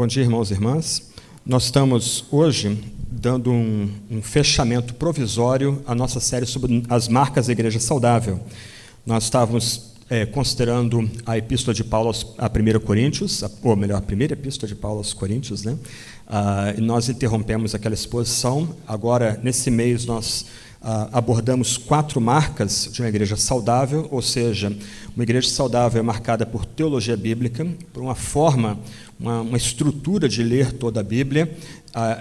Bom dia, irmãos e irmãs. Nós estamos hoje dando um fechamento provisório à nossa série sobre as marcas da Igreja Saudável. Nós estávamos considerando a epístola de Paulo a 1 Coríntios, ou melhor, a primeira epístola de Paulo aos Coríntios, né? E nós interrompemos aquela exposição. Agora, nesse mês, nós abordamos 4 marcas de uma igreja saudável, ou seja, uma igreja saudável é marcada por teologia bíblica, por uma forma, uma estrutura de ler toda a Bíblia.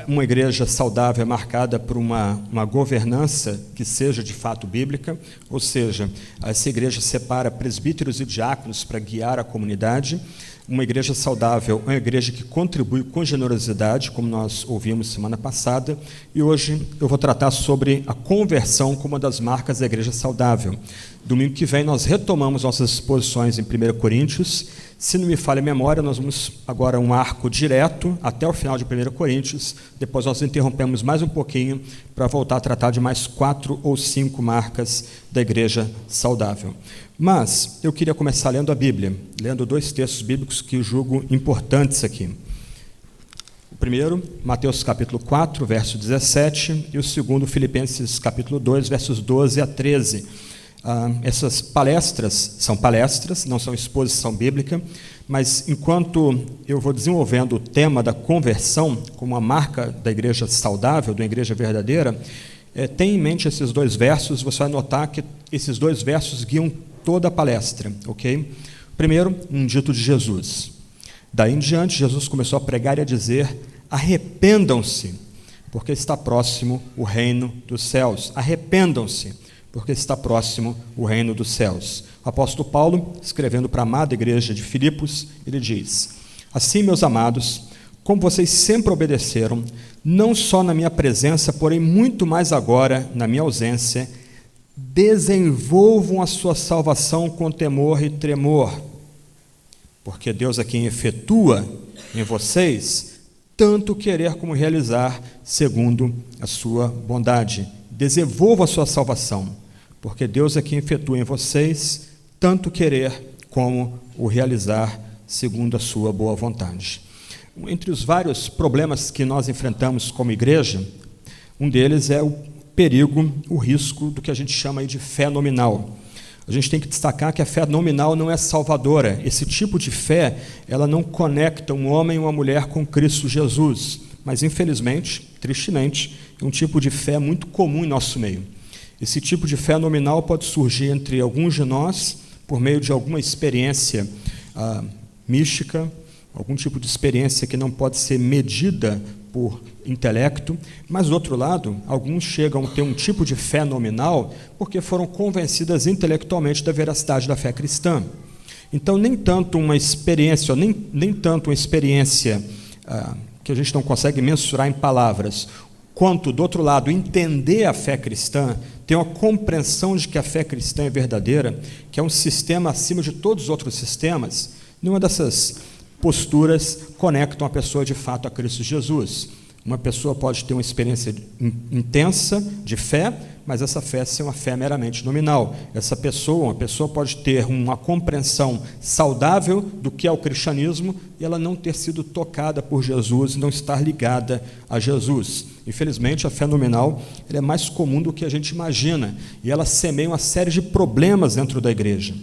Uma igreja saudável é marcada por uma governança que seja de fato bíblica, ou seja, essa igreja separa presbíteros e diáconos para guiar a comunidade. Uma igreja saudável é uma igreja que contribui com generosidade, como nós ouvimos semana passada, e hoje eu vou tratar sobre a conversão como uma das marcas da igreja saudável. Domingo que vem nós retomamos nossas exposições em 1 Coríntios. Se não me falha a memória, nós vamos agora um arco direto até o final de 1 Coríntios, depois nós interrompemos mais um pouquinho para voltar a tratar de mais 4 ou 5 marcas da igreja saudável. Mas eu queria começar lendo a Bíblia, lendo 2 textos bíblicos que eu julgo importantes aqui. O primeiro, Mateus capítulo 4, verso 17, e o segundo, Filipenses capítulo 2, versos 12 a 13. Essas palestras são palestras, não são exposição bíblica, mas enquanto eu vou desenvolvendo o tema da conversão como a marca da igreja saudável, da igreja verdadeira, tenha em mente esses 2 versos. Você vai notar que esses 2 versos guiam toda a palestra, ok? Primeiro, um dito de Jesus. Daí em diante, Jesus começou a pregar e a dizer: arrependam-se, porque está próximo o reino dos céus. Arrependam-se, porque está próximo o reino dos céus. O apóstolo Paulo, escrevendo para a amada igreja de Filipos, ele diz: assim, meus amados, como vocês sempre obedeceram, não só na minha presença, porém muito mais agora, na minha ausência, desenvolvam a sua salvação com temor e tremor, porque Deus é quem efetua em vocês tanto querer como realizar, segundo a sua bondade. Desenvolva a sua salvação, porque Deus é quem efetua em vocês tanto querer como o realizar, segundo a sua boa vontade. Entre os vários problemas que nós enfrentamos como igreja, um deles é o perigo, o risco do que a gente chama aí de fé nominal. A gente tem que destacar que a fé nominal não é salvadora. Esse tipo de fé, ela não conecta um homem ou uma mulher com Cristo Jesus, mas infelizmente, tristemente, é um tipo de fé muito comum em nosso meio. Esse tipo de fé nominal pode surgir entre alguns de nós por meio de alguma experiência mística, algum tipo de experiência que não pode ser medida por intelecto, mas, do outro lado, alguns chegam a ter um tipo de fé nominal porque foram convencidas intelectualmente da veracidade da fé cristã. Então, nem tanto uma experiência que a gente não consegue mensurar em palavras, quanto, do outro lado, entender a fé cristã, ter uma compreensão de que a fé cristã é verdadeira, que é um sistema acima de todos os outros sistemas. Nenhuma dessas posturas conectam a pessoa de fato a Cristo Jesus. Uma pessoa pode ter uma experiência intensa de fé, mas essa fé ser uma fé meramente nominal. Uma pessoa pode ter uma compreensão saudável do que é o cristianismo e ela não ter sido tocada por Jesus e não estar ligada a Jesus. Infelizmente, a fé nominal ela é mais comum do que a gente imagina e ela semeia uma série de problemas dentro da igreja.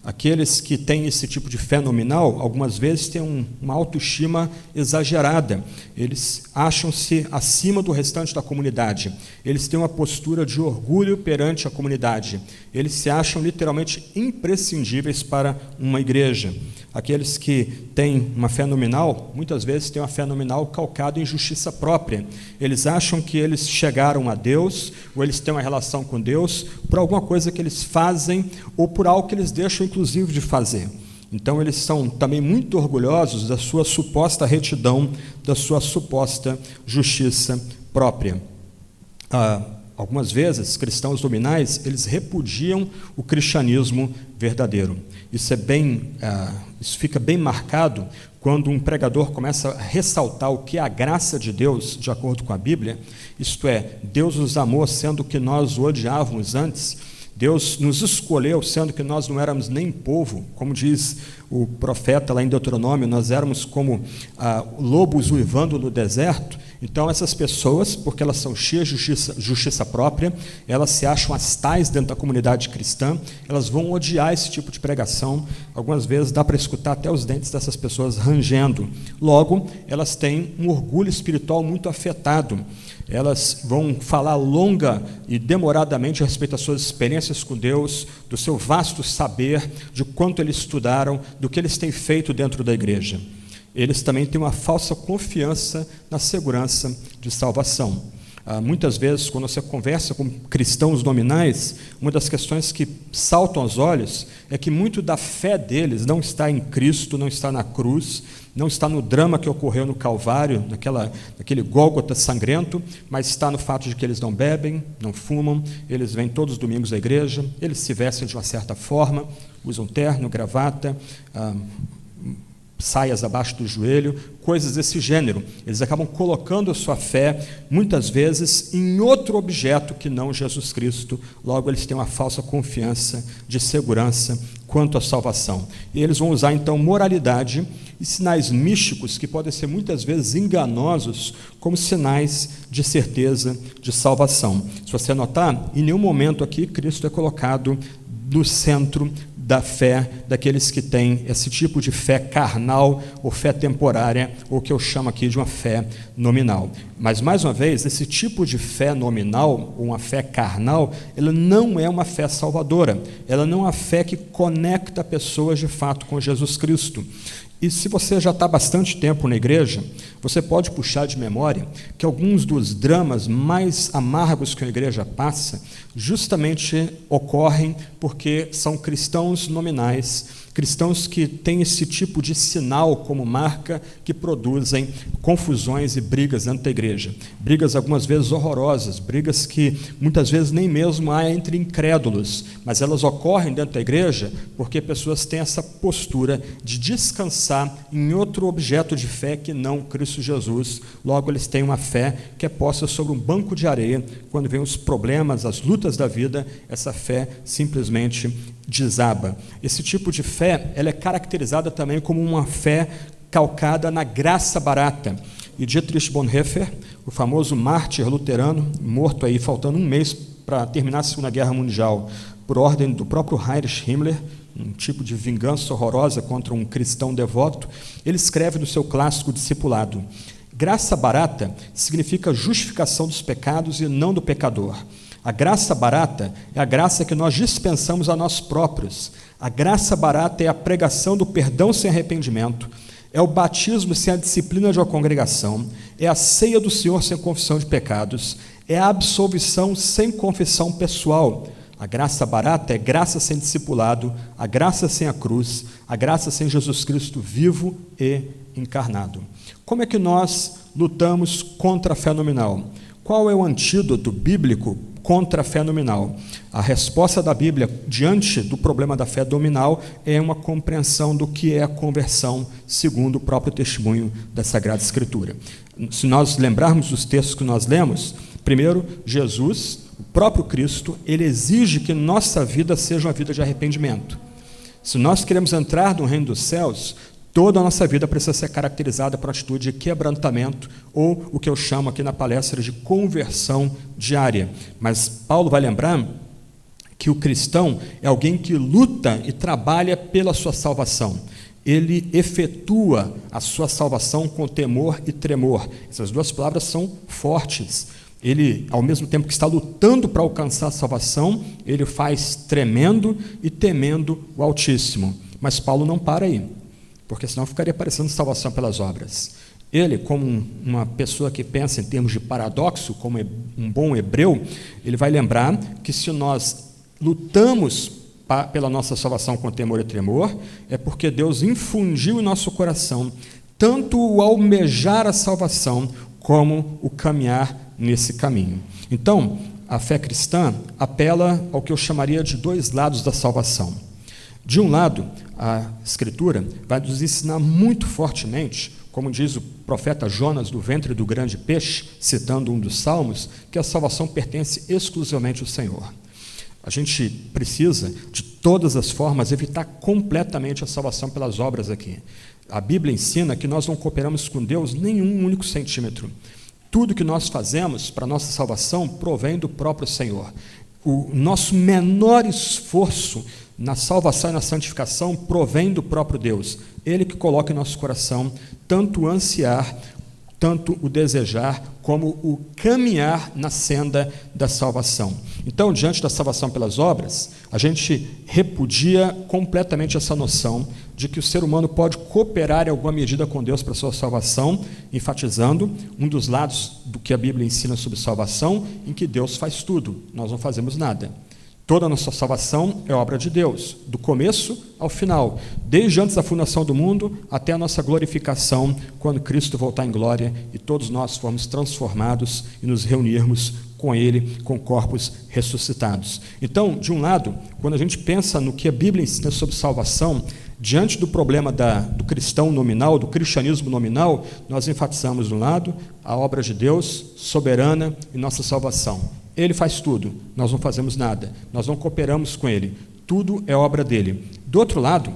Aqueles que têm esse tipo de fé nominal, algumas vezes têm uma autoestima exagerada. Eles acham-se acima do restante da comunidade. Eles têm uma postura de orgulho perante a comunidade. Eles se acham literalmente imprescindíveis para uma igreja. Aqueles que têm uma fé nominal, muitas vezes têm uma fé nominal calcada em justiça própria. Eles acham que eles chegaram a Deus, ou eles têm uma relação com Deus, por alguma coisa que eles fazem, ou por algo que eles deixam, inclusive, de fazer. Então, eles são também muito orgulhosos da sua suposta retidão, da sua suposta justiça própria. Algumas vezes, cristãos nominais, eles repudiam o cristianismo verdadeiro. Isso fica bem marcado quando um pregador começa a ressaltar o que é a graça de Deus, de acordo com a Bíblia, isto é, Deus nos amou sendo que nós o odiávamos antes. Deus nos escolheu, sendo que nós não éramos nem povo, como diz o profeta lá em Deuteronômio, nós éramos como lobos uivando no deserto. Então essas pessoas, porque elas são cheias de justiça própria, elas se acham as tais dentro da comunidade cristã, elas vão odiar esse tipo de pregação. Algumas vezes dá para escutar até os dentes dessas pessoas rangendo. Logo, elas têm um orgulho espiritual muito afetado. Elas vão falar longa e demoradamente a respeito das suas experiências com Deus, do seu vasto saber, de quanto eles estudaram, do que eles têm feito dentro da igreja. Eles também têm uma falsa confiança na segurança de salvação. Muitas vezes, quando você conversa com cristãos nominais, uma das questões que saltam aos olhos é que muito da fé deles não está em Cristo, não está na cruz, não está no drama que ocorreu no Calvário, naquele Gólgota sangrento, mas está no fato de que eles não bebem, não fumam, eles vêm todos os domingos à igreja, eles se vestem de uma certa forma, usam terno, gravata, saias abaixo do joelho, coisas desse gênero. Eles acabam colocando a sua fé, muitas vezes, em outro objeto que não Jesus Cristo. Logo, eles têm uma falsa confiança de segurança quanto à salvação. E eles vão usar, então, moralidade e sinais místicos que podem ser, muitas vezes, enganosos, como sinais de certeza de salvação. Se você notar, em nenhum momento aqui, Cristo é colocado no centro da fé daqueles que têm esse tipo de fé carnal ou fé temporária, ou que eu chamo aqui de uma fé nominal. Mas, mais uma vez, esse tipo de fé nominal, ou uma fé carnal, ela não é uma fé salvadora, ela não é uma fé que conecta pessoas de fato com Jesus Cristo. E se você já está há bastante tempo na igreja, você pode puxar de memória que alguns dos dramas mais amargos que a igreja passa justamente ocorrem porque são cristãos nominais, cristãos que têm esse tipo de sinal como marca, que produzem confusões e brigas dentro da igreja. Brigas algumas vezes horrorosas, brigas que muitas vezes nem mesmo há entre incrédulos, mas elas ocorrem dentro da igreja porque pessoas têm essa postura de descansar em outro objeto de fé que não Cristo Jesus. Logo, eles têm uma fé que é posta sobre um banco de areia. Quando vem os problemas, as lutas da vida, essa fé simplesmente desaba. Esse tipo de fé, ela é caracterizada também como uma fé calcada na graça barata. E Dietrich Bonhoeffer, o famoso mártir luterano, morto aí faltando um mês para terminar a Segunda Guerra Mundial, por ordem do próprio Heinrich Himmler, um tipo de vingança horrorosa contra um cristão devoto, ele escreve no seu clássico Discipulado: graça barata significa justificação dos pecados e não do pecador. A graça barata é a graça que nós dispensamos a nós próprios. A graça barata é a pregação do perdão sem arrependimento, é o batismo sem a disciplina de uma congregação, é a ceia do Senhor sem confissão de pecados, é a absolvição sem confissão pessoal. A graça barata é graça sem discipulado, a graça sem a cruz, a graça sem Jesus Cristo vivo e encarnado. Como é que nós lutamos contra a fé nominal? Qual é o antídoto bíblico contra a fé nominal? A resposta da Bíblia diante do problema da fé nominal é uma compreensão do que é a conversão segundo o próprio testemunho da Sagrada Escritura. Se nós lembrarmos dos textos que nós lemos, primeiro, Jesus, o próprio Cristo, ele exige que nossa vida seja uma vida de arrependimento. Se nós queremos entrar no reino dos céus, toda a nossa vida precisa ser caracterizada por atitude de quebrantamento, ou o que eu chamo aqui na palestra de conversão diária. Mas Paulo vai lembrar que o cristão é alguém que luta e trabalha pela sua salvação. Ele efetua a sua salvação com temor e tremor. Essas duas palavras são fortes. Ele, ao mesmo tempo que está lutando para alcançar a salvação, ele faz tremendo e temendo o Altíssimo. Mas Paulo não para aí, porque senão ficaria parecendo salvação pelas obras. Ele, como uma pessoa que pensa em termos de paradoxo, como um bom hebreu, ele vai lembrar que se nós lutamos pela nossa salvação com temor e tremor, é porque Deus infundiu em nosso coração tanto o almejar a salvação, como o caminhar nesse caminho. Então, a fé cristã apela ao que eu chamaria de dois lados da salvação. De um lado, a Escritura vai nos ensinar muito fortemente, como diz o profeta Jonas do ventre do grande peixe, citando um dos salmos, que a salvação pertence exclusivamente ao Senhor. A gente precisa, de todas as formas, evitar completamente a salvação pelas obras aqui. A Bíblia ensina que nós não cooperamos com Deus nem um único centímetro. Tudo que nós fazemos para a nossa salvação provém do próprio Senhor. O nosso menor esforço na salvação e na santificação provém do próprio Deus. Ele que coloca em nosso coração tanto o ansiar, tanto o desejar, como o caminhar na senda da salvação. Então, diante da salvação pelas obras, a gente repudia completamente essa noção de que o ser humano pode cooperar em alguma medida com Deus para a sua salvação, enfatizando um dos lados do que a Bíblia ensina sobre salvação, em que Deus faz tudo, nós não fazemos nada. Toda a nossa salvação é obra de Deus, do começo ao final, desde antes da fundação do mundo até a nossa glorificação, quando Cristo voltar em glória e todos nós formos transformados e nos reunirmos com Ele, com corpos ressuscitados. Então, de um lado, quando a gente pensa no que a Bíblia ensina sobre salvação, diante do problema do cristão nominal, do cristianismo nominal, nós enfatizamos, de um lado, a obra de Deus soberana e nossa salvação. Ele faz tudo, nós não fazemos nada, nós não cooperamos com Ele, tudo é obra dele. Do outro lado,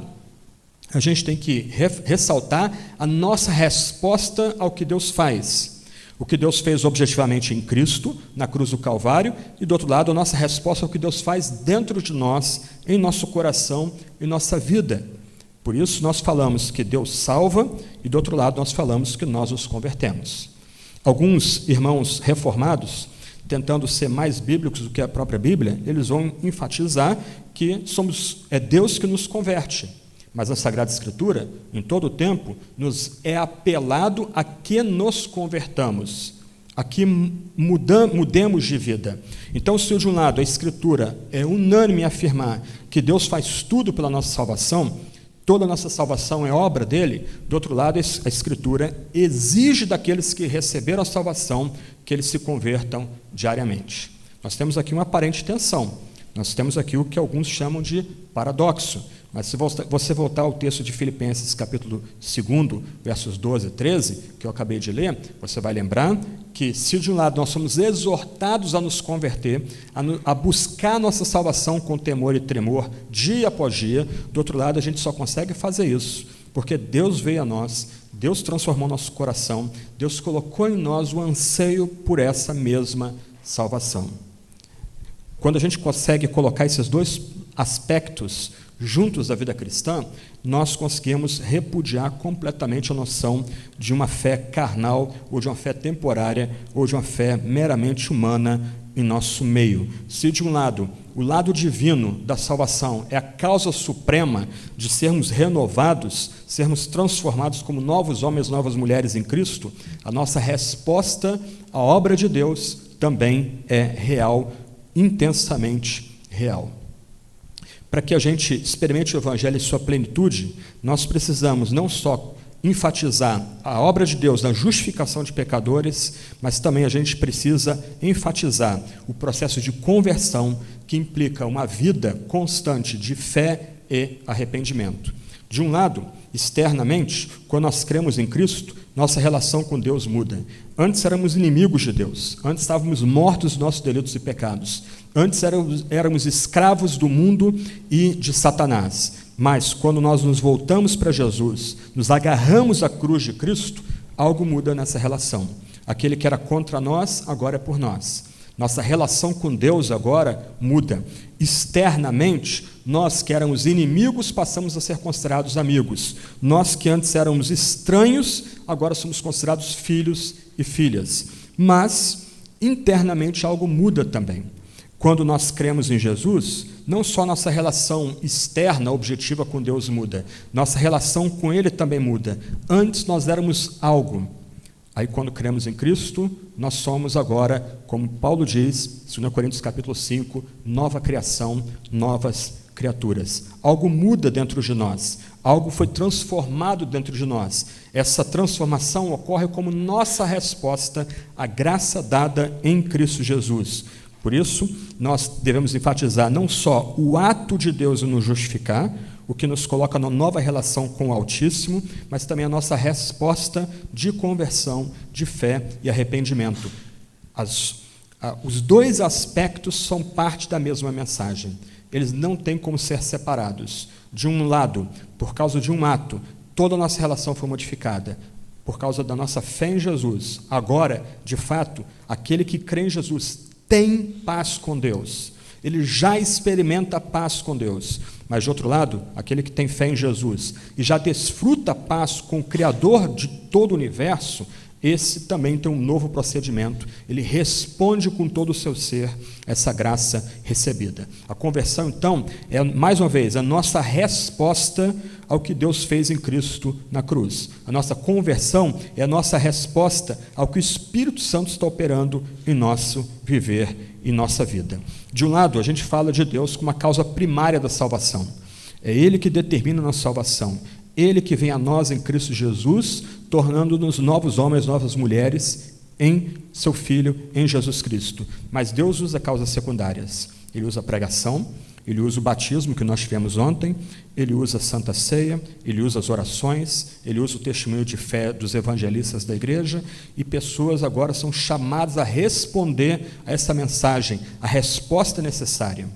a gente tem que ressaltar a nossa resposta ao que Deus faz. O que Deus fez objetivamente em Cristo, na cruz do Calvário, e do outro lado, a nossa resposta ao que Deus faz dentro de nós, em nosso coração, em nossa vida. Por isso, nós falamos que Deus salva, e do outro lado, nós falamos que nós nos convertemos. Alguns irmãos reformados, tentando ser mais bíblicos do que a própria Bíblia, eles vão enfatizar que é Deus que nos converte. Mas a Sagrada Escritura, em todo o tempo, nos é apelado a que nos convertamos, a que mudemos de vida. Então, se de um lado a Escritura é unânime em afirmar que Deus faz tudo pela nossa salvação, toda a nossa salvação é obra dele, do outro lado, a Escritura exige daqueles que receberam a salvação que eles se convertam diariamente. Nós temos aqui uma aparente tensão, nós temos aqui o que alguns chamam de paradoxo, mas se você voltar ao texto de Filipenses, capítulo 2, versos 12 e 13, que eu acabei de ler, você vai lembrar que, se de um lado nós somos exortados a nos converter, a buscar a nossa salvação com temor e tremor, dia após dia, do outro lado a gente só consegue fazer isso, porque Deus veio a nós, Deus transformou nosso coração, Deus colocou em nós o anseio por essa mesma salvação. Quando a gente consegue colocar esses dois aspectos juntos da vida cristã, nós conseguimos repudiar completamente a noção de uma fé carnal, ou de uma fé temporária, ou de uma fé meramente humana em nosso meio. Se de um lado, o lado divino da salvação é a causa suprema de sermos renovados, sermos transformados como novos homens, novas mulheres em Cristo, a nossa resposta à obra de Deus também é real, intensamente real. Para que a gente experimente o Evangelho em sua plenitude, nós precisamos não só enfatizar a obra de Deus na justificação de pecadores, mas também a gente precisa enfatizar o processo de conversão, que implica uma vida constante de fé e arrependimento. De um lado, externamente, quando nós cremos em Cristo, nossa relação com Deus muda. Antes éramos inimigos de Deus, antes estávamos mortos dos nossos delitos e pecados, antes éramos escravos do mundo e de Satanás. Mas, quando nós nos voltamos para Jesus, nos agarramos à cruz de Cristo, algo muda nessa relação. Aquele que era contra nós, agora é por nós. Nossa relação com Deus agora muda. Externamente, nós que éramos inimigos, passamos a ser considerados amigos. Nós que antes éramos estranhos, agora somos considerados filhos e filhas. Mas, internamente, algo muda também. Quando nós cremos em Jesus, não só nossa relação externa, objetiva com Deus muda, nossa relação com Ele também muda. Antes nós éramos algo. Aí, quando cremos em Cristo, nós somos agora, como Paulo diz, 2 Coríntios capítulo 5, nova criação, novas criaturas. Algo muda dentro de nós, algo foi transformado dentro de nós. Essa transformação ocorre como nossa resposta à graça dada em Cristo Jesus. Por isso, nós devemos enfatizar não só o ato de Deus em nos justificar, o que nos coloca numa nova relação com o Altíssimo, mas também a nossa resposta de conversão, de fé e arrependimento. Os dois aspectos são parte da mesma mensagem. Eles não têm como ser separados. De um lado, por causa de um ato, toda a nossa relação foi modificada. Por causa da nossa fé em Jesus. Agora, de fato, aquele que crê em Jesus tem paz com Deus. Ele já experimenta a paz com Deus. Mas, de outro lado, aquele que tem fé em Jesus e já desfruta a paz com o Criador de todo o universo, esse também tem um novo procedimento. Ele responde com todo o seu ser essa graça recebida. A conversão, então, é, mais uma vez, a nossa resposta ao que Deus fez em Cristo na cruz. A nossa conversão é a nossa resposta ao que o Espírito Santo está operando em nosso viver, em nossa vida. De um lado, a gente fala de Deus como a causa primária da salvação. É Ele que determina a nossa salvação. Ele que vem a nós em Cristo Jesus, tornando-nos novos homens, novas mulheres, em seu Filho, em Jesus Cristo. Mas Deus usa causas secundárias. Ele usa a pregação, Ele usa o batismo que nós tivemos ontem, Ele usa a Santa Ceia, Ele usa as orações, Ele usa o testemunho de fé dos evangelistas da igreja, e pessoas agora são chamadas a responder a essa mensagem. A resposta é necessária.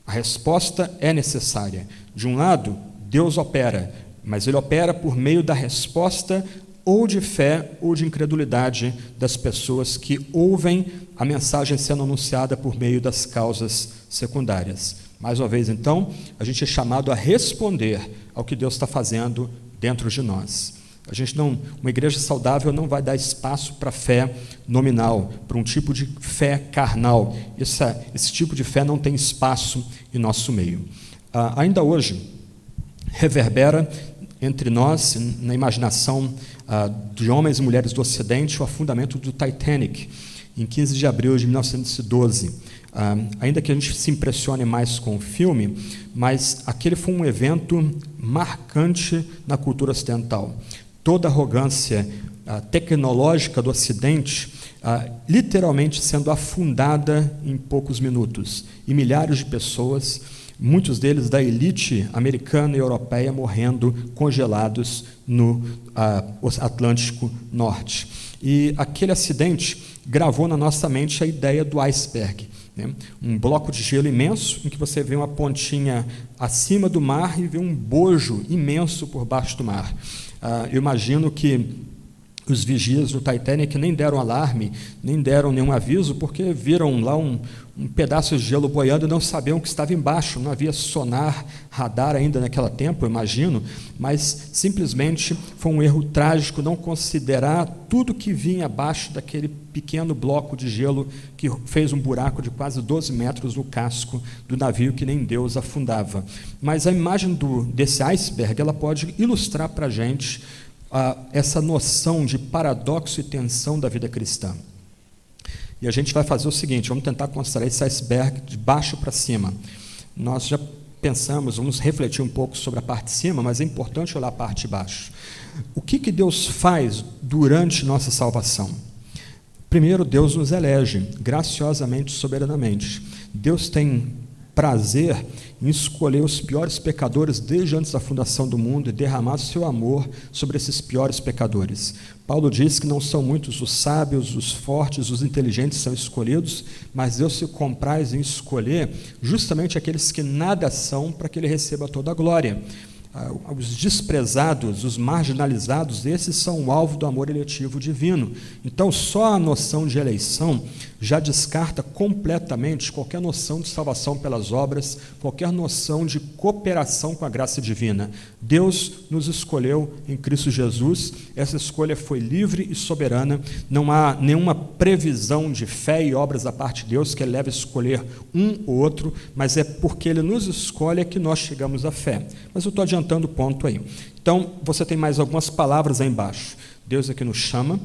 A resposta é necessária. De um lado, Deus opera, mas Ele opera por meio da resposta ou de fé ou de incredulidade das pessoas que ouvem a mensagem sendo anunciada por meio das causas secundárias. Mais uma vez, então, a gente é chamado a responder ao que Deus está fazendo dentro de nós. Uma igreja saudável não vai dar espaço para fé nominal, para um tipo de fé carnal. Esse tipo de fé não tem espaço em nosso meio. Ainda hoje, reverbera entre nós, na imaginação de homens e mulheres do Ocidente, o afundamento do Titanic, em 15 de abril de 1912. Ainda que a gente se impressione mais com o filme, mas aquele foi um evento marcante na cultura ocidental. Toda a arrogância tecnológica do Ocidente literalmente sendo afundada em poucos minutos, e milhares de pessoas, muitos deles da elite americana e europeia, morrendo congelados no Atlântico Norte. E aquele acidente gravou na nossa mente a ideia do iceberg, né? Um bloco de gelo imenso, em que você vê uma pontinha acima do mar e vê um bojo imenso por baixo do mar. Eu imagino que os vigias do Titanic nem deram alarme, nem deram nenhum aviso, porque viram lá um pedaço de gelo boiando e não sabiam o que estava embaixo. Não havia sonar, radar ainda naquele tempo, eu imagino, mas simplesmente foi um erro trágico não considerar tudo que vinha abaixo daquele pequeno bloco de gelo que fez um buraco de quase 12 metros no casco do navio que nem Deus afundava. Mas a imagem desse iceberg, ela pode ilustrar para a gente essa noção de paradoxo e tensão da vida cristã. E a gente vai fazer o seguinte, vamos tentar considerar esse iceberg de baixo para cima. Nós já pensamos, vamos refletir um pouco sobre a parte de cima, mas é importante olhar a parte de baixo. O que Deus faz durante nossa salvação? Primeiro, Deus nos elege, graciosamente, soberanamente. Deus tem prazer em escolher os piores pecadores desde antes da fundação do mundo e derramar seu amor sobre esses piores pecadores. Paulo diz que não são muitos os sábios, os fortes, os inteligentes são escolhidos, mas Deus se compraz em escolher justamente aqueles que nada são, para que Ele receba toda a glória. Os desprezados, os marginalizados, esses são o alvo do amor eletivo divino. Então, só a noção de eleição já descarta completamente qualquer noção de salvação pelas obras, qualquer noção de cooperação com a graça divina. Deus nos escolheu em Cristo Jesus, essa escolha foi livre e soberana, não há nenhuma previsão de fé e obras da parte de Deus que Ele leve a escolher um ou outro, mas é porque Ele nos escolhe que nós chegamos à fé. Mas eu estou adiantando o ponto aí. Então, você tem mais algumas palavras aí embaixo. Deus é que nos chama,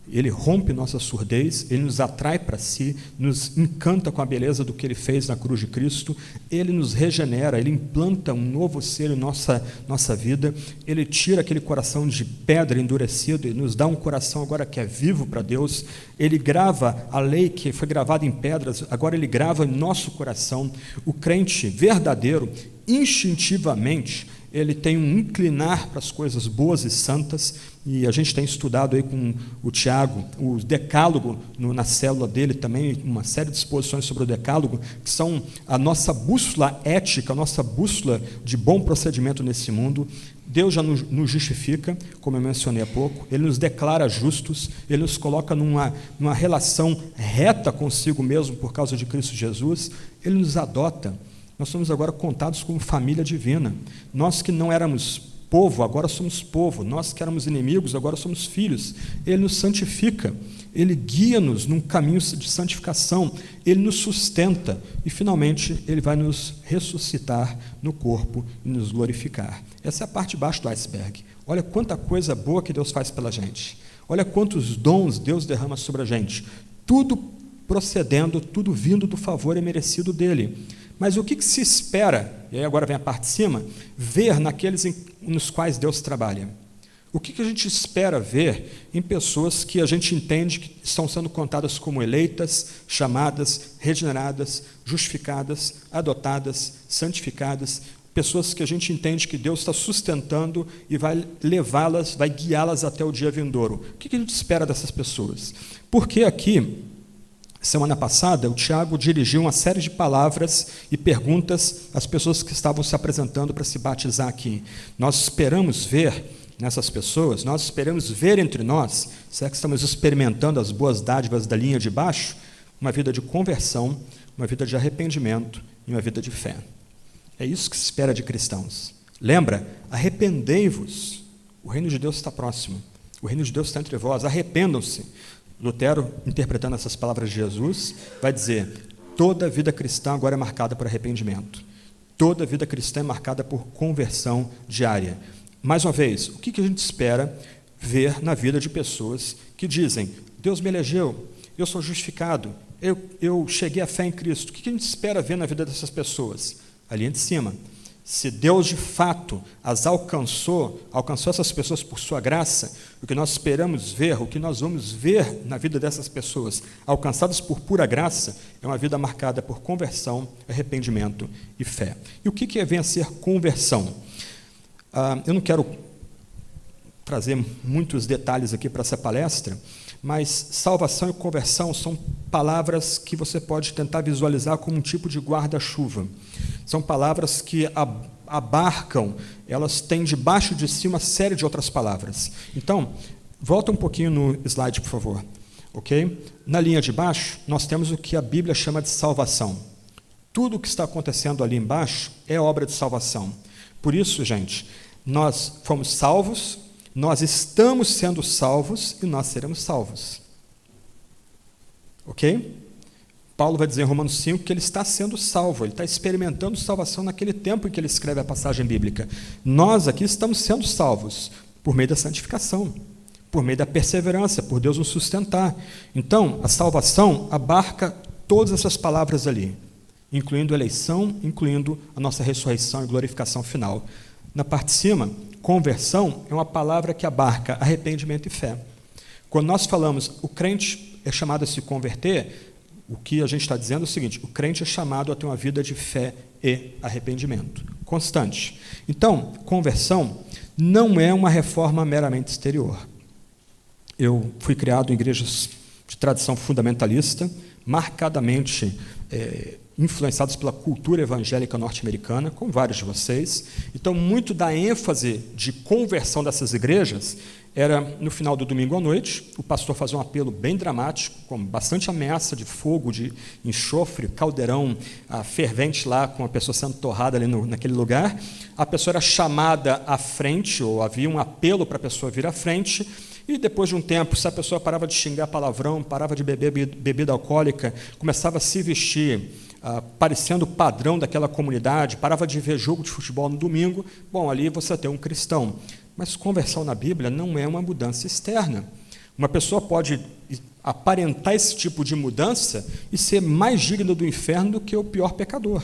Ele rompe nossa surdez, Ele nos atrai para si, nos encanta com a beleza do que Ele fez na cruz de Cristo, Ele nos regenera, Ele implanta um novo ser em nossa vida, Ele tira aquele coração de pedra endurecido e nos dá um coração agora que é vivo para Deus, Ele grava a lei que foi gravada em pedras, agora Ele grava em nosso coração. O crente verdadeiro, instintivamente, ele tem um inclinar para as coisas boas e santas, e a gente tem estudado aí com o Tiago, o decálogo na célula dele também, uma série de exposições sobre o decálogo, que são a nossa bússola ética, a nossa bússola de bom procedimento nesse mundo. Deus já nos justifica, como eu mencionei há pouco, Ele nos declara justos, Ele nos coloca numa relação reta consigo mesmo por causa de Cristo Jesus, Ele nos adota. Nós somos agora contados como família divina. Nós que não éramos povo, agora somos povo. Nós que éramos inimigos, agora somos filhos. Ele nos santifica, Ele guia-nos num caminho de santificação, Ele nos sustenta e, finalmente, Ele vai nos ressuscitar no corpo e nos glorificar. Essa é a parte de baixo do iceberg. Olha quanta coisa boa que Deus faz pela gente. Olha quantos dons Deus derrama sobre a gente. Tudo procedendo, tudo vindo do favor e merecido dEle. Mas o que se espera, e aí agora vem a parte de cima, ver naqueles nos quais Deus trabalha? O que a gente espera ver em pessoas que a gente entende que estão sendo contadas como eleitas, chamadas, regeneradas, justificadas, adotadas, santificadas, pessoas que a gente entende que Deus está sustentando e vai levá-las, vai guiá-las até o dia vindouro? O que a gente espera dessas pessoas? Porque aqui, semana passada, o Tiago dirigiu uma série de palavras e perguntas às pessoas que estavam se apresentando para se batizar aqui. Nós esperamos ver nessas pessoas, nós esperamos ver entre nós, será que estamos experimentando as boas dádivas da linha de baixo? Uma vida de conversão, uma vida de arrependimento e uma vida de fé. É isso que se espera de cristãos. Lembra? Arrependei-vos. O reino de Deus está próximo. O reino de Deus está entre vós. Arrependam-se. Lutero, interpretando essas palavras de Jesus, vai dizer: toda vida cristã agora é marcada por arrependimento. Toda vida cristã é marcada por conversão diária. Mais uma vez, o que a gente espera ver na vida de pessoas que dizem: Deus me elegeu, eu sou justificado, eu cheguei à fé em Cristo. O que a gente espera ver na vida dessas pessoas? A linha de cima. Se Deus de fato as alcançou essas pessoas por sua graça, o que nós esperamos ver, o que nós vamos ver na vida dessas pessoas alcançadas por pura graça, é uma vida marcada por conversão, arrependimento e fé. E o que vem a ser conversão? Eu não quero trazer muitos detalhes aqui para essa palestra, mas salvação e conversão são palavras que você pode tentar visualizar como um tipo de guarda-chuva. São palavras que abarcam, elas têm debaixo de si uma série de outras palavras. Então, volta um pouquinho no slide, por favor. Ok? Na linha de baixo, nós temos o que a Bíblia chama de salvação. Tudo o que está acontecendo ali embaixo é obra de salvação. Por isso, gente, nós fomos salvos, nós estamos sendo salvos e nós seremos salvos. Ok? Paulo vai dizer em Romanos 5 que ele está sendo salvo, ele está experimentando salvação naquele tempo em que ele escreve a passagem bíblica. Nós aqui estamos sendo salvos por meio da santificação, por meio da perseverança, por Deus nos sustentar. Então, a salvação abarca todas essas palavras ali, incluindo eleição, incluindo a nossa ressurreição e glorificação final. Na parte de cima, conversão é uma palavra que abarca arrependimento e fé. Quando nós falamos o crente é chamado a se converter, o que a gente está dizendo é o seguinte: o crente é chamado a ter uma vida de fé e arrependimento constante. Então, conversão não é uma reforma meramente exterior. Eu fui criado em igrejas de tradição fundamentalista, marcadamente influenciados pela cultura evangélica norte-americana, como vários de vocês. Então, muito da ênfase de conversão dessas igrejas era no final do domingo à noite, o pastor fazia um apelo bem dramático, com bastante ameaça de fogo, de enxofre, caldeirão fervente lá, com a pessoa sendo torrada ali naquele lugar. A pessoa era chamada à frente, ou havia um apelo para a pessoa vir à frente, e depois de um tempo, se a pessoa parava de xingar palavrão, parava de beber bebida alcoólica, começava a se vestir parecendo o padrão daquela comunidade, parava de ver jogo de futebol no domingo, bom, ali você tem um cristão. Mas conversão na Bíblia não é uma mudança externa. Uma pessoa pode aparentar esse tipo de mudança e ser mais digna do inferno do que o pior pecador.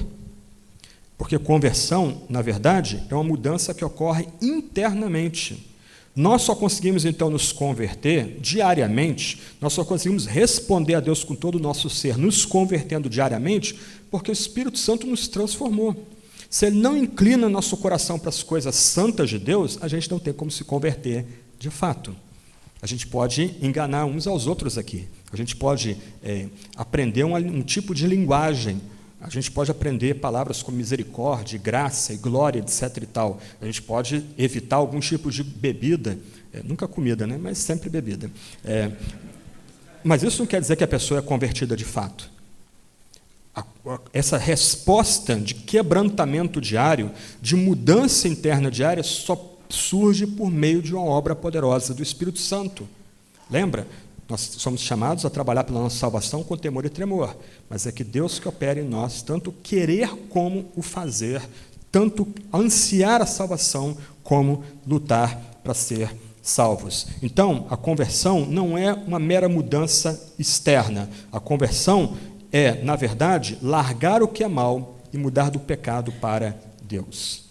Porque conversão, na verdade, é uma mudança que ocorre internamente. Nós só conseguimos, então, nos converter diariamente, nós só conseguimos responder a Deus com todo o nosso ser, nos convertendo diariamente, porque o Espírito Santo nos transformou. Se ele não inclina nosso coração para as coisas santas de Deus, a gente não tem como se converter de fato. A gente pode enganar uns aos outros aqui. A gente pode aprender um tipo de linguagem. A gente pode aprender palavras como misericórdia, graça e glória, etc. e tal. A gente pode evitar algum tipo de bebida, nunca comida, né? Mas sempre bebida. Mas isso não quer dizer que a pessoa é convertida de fato. Essa resposta de quebrantamento diário, de mudança interna diária, só surge por meio de uma obra poderosa do Espírito Santo. Lembra? Nós somos chamados a trabalhar pela nossa salvação com temor e tremor, mas é que Deus que opera em nós, tanto querer como o fazer, tanto ansiar a salvação como lutar para ser salvos. Então, a conversão não é uma mera mudança externa. A conversão é, na verdade, largar o que é mal e mudar do pecado para Deus.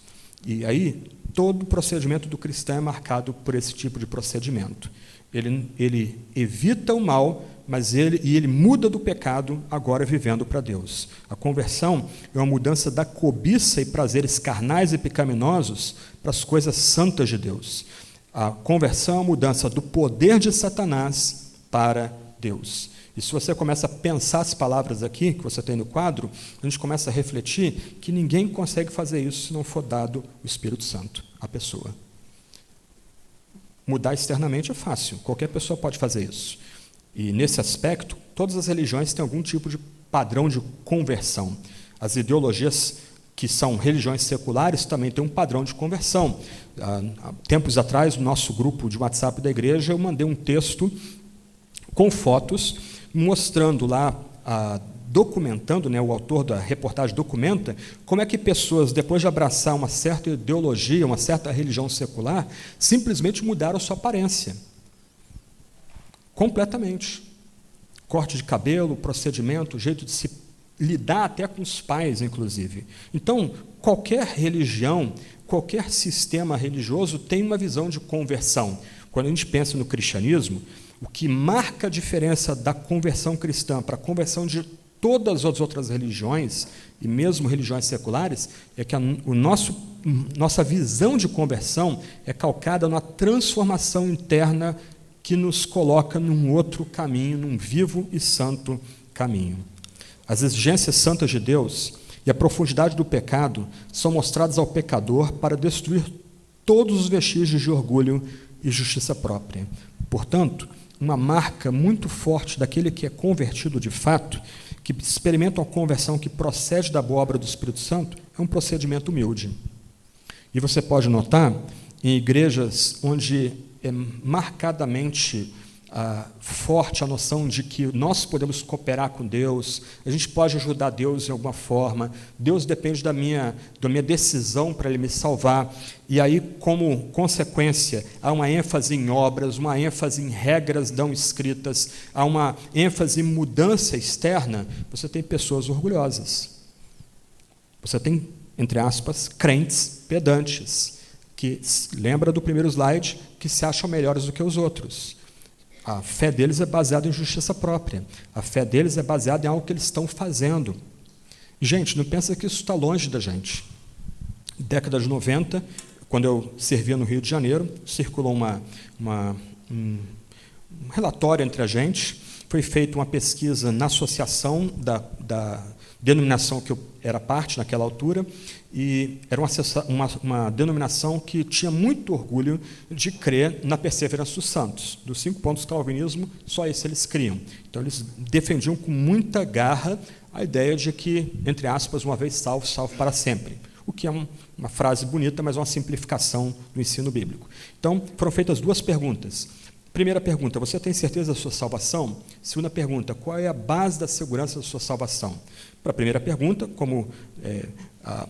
E aí, todo o procedimento do cristão é marcado por esse tipo de procedimento. Ele evita o mal, mas ele muda do pecado, agora vivendo para Deus. A conversão é uma mudança da cobiça e prazeres carnais e pecaminosos para as coisas santas de Deus. A conversão é uma mudança do poder de Satanás para Deus. E se você começa a pensar as palavras aqui, que você tem no quadro, a gente começa a refletir que ninguém consegue fazer isso se não for dado o Espírito Santo à pessoa. Mudar externamente é fácil, qualquer pessoa pode fazer isso. E, nesse aspecto, todas as religiões têm algum tipo de padrão de conversão. As ideologias que são religiões seculares também têm um padrão de conversão. Há tempos atrás, no nosso grupo de WhatsApp da igreja, eu mandei um texto com fotos, mostrando lá, documentando, o autor da reportagem documenta, como é que pessoas, depois de abraçar uma certa ideologia, uma certa religião secular, simplesmente mudaram sua aparência. Completamente. Corte de cabelo, procedimento, jeito de se lidar até com os pais, inclusive. Então, qualquer religião, qualquer sistema religioso tem uma visão de conversão. Quando a gente pensa no cristianismo, o que marca a diferença da conversão cristã para a conversão de todas as outras religiões, e mesmo religiões seculares, é que nossa visão de conversão é calcada na transformação interna que nos coloca num outro caminho, num vivo e santo caminho. As exigências santas de Deus e a profundidade do pecado são mostradas ao pecador para destruir todos os vestígios de orgulho e justiça própria. Portanto, uma marca muito forte daquele que é convertido de fato, que experimenta uma conversão que procede da boa obra do Espírito Santo, é um procedimento humilde. E você pode notar em igrejas onde é marcadamente forte a noção de que nós podemos cooperar com Deus, a gente pode ajudar Deus em alguma forma, Deus depende da minha decisão para Ele me salvar, e aí, como consequência, há uma ênfase em obras, uma ênfase em regras não escritas, há uma ênfase em mudança externa. Você tem pessoas orgulhosas, você tem, entre aspas, crentes pedantes, que, lembra do primeiro slide, que se acham melhores do que os outros. A fé deles é baseada em justiça própria. A fé deles é baseada em algo que eles estão fazendo. Gente, não pensa que isso está longe da gente. Década de 90, quando eu servia no Rio de Janeiro, circulou um relatório entre a gente, foi feita uma pesquisa na associação da denominação que eu era parte naquela altura, e era uma denominação que tinha muito orgulho de crer na perseverança dos santos. Dos 5 pontos do calvinismo, só esse eles criam. Então, eles defendiam com muita garra a ideia de que, entre aspas, uma vez salvo, salvo para sempre. O que é uma frase bonita, mas uma simplificação do ensino bíblico. Então, foram feitas 2 perguntas. Primeira pergunta, você tem certeza da sua salvação? Segunda pergunta, qual é a base da segurança da sua salvação? Para a primeira pergunta, como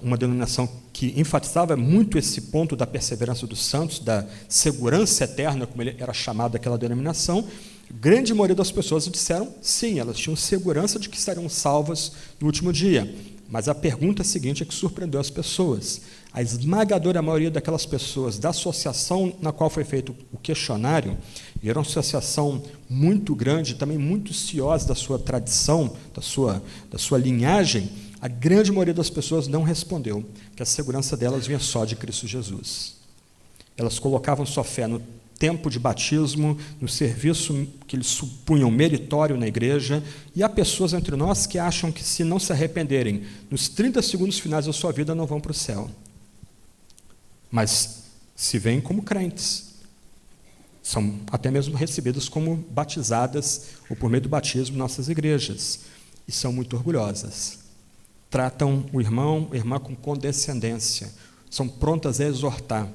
uma denominação que enfatizava muito esse ponto da perseverança dos santos, da segurança eterna, como ele era chamado daquela denominação, grande maioria das pessoas disseram sim, elas tinham segurança de que estariam salvas no último dia. Mas a pergunta seguinte é que surpreendeu as pessoas. A esmagadora maioria daquelas pessoas da associação na qual foi feito o questionário, e era uma associação muito grande, também muito ciosa da sua tradição, da sua linhagem, a grande maioria das pessoas não respondeu que a segurança delas vinha só de Cristo Jesus. Elas colocavam sua fé no tempo de batismo, no serviço que eles supunham meritório na igreja, e há pessoas entre nós que acham que, se não se arrependerem, nos 30 segundos finais da sua vida não vão para o céu. Mas se veem como crentes, são até mesmo recebidas como batizadas, ou por meio do batismo, em nossas igrejas, e são muito orgulhosas. Tratam o irmão, a irmã com condescendência, são prontas a exortar.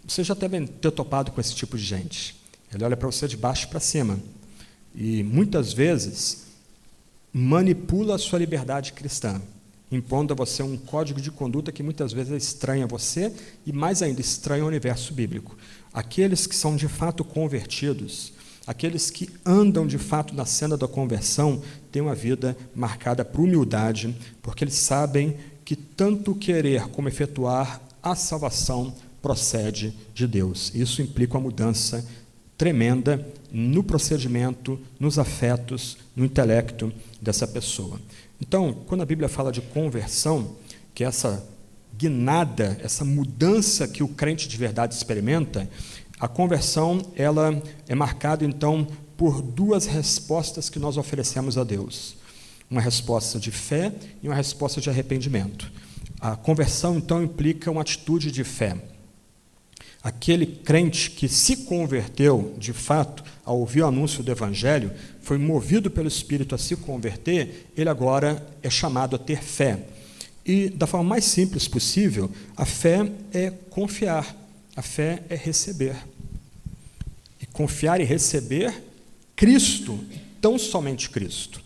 Você já deve ter topado com esse tipo de gente. Ele olha para você de baixo para cima e, muitas vezes, manipula a sua liberdade cristã, impondo a você um código de conduta que muitas vezes é estranho a você e, mais ainda, estranho ao universo bíblico. Aqueles que são de fato convertidos, aqueles que andam de fato na senda da conversão, têm uma vida marcada por humildade, porque eles sabem que tanto querer como efetuar a salvação procede de Deus. Isso implica uma mudança tremenda no procedimento, nos afetos, no intelecto dessa pessoa. Então, quando a Bíblia fala de conversão, que é essa guinada, essa mudança que o crente de verdade experimenta, a conversão ela é marcada, então, por duas respostas que nós oferecemos a Deus. Uma resposta de fé e uma resposta de arrependimento. A conversão, então, implica uma atitude de fé. Aquele crente que se converteu, de fato, ao ouvir o anúncio do Evangelho, foi movido pelo Espírito a se converter, ele agora é chamado a ter fé. E, da forma mais simples possível, a fé é confiar, a fé é receber. E confiar e receber Cristo, tão somente Cristo.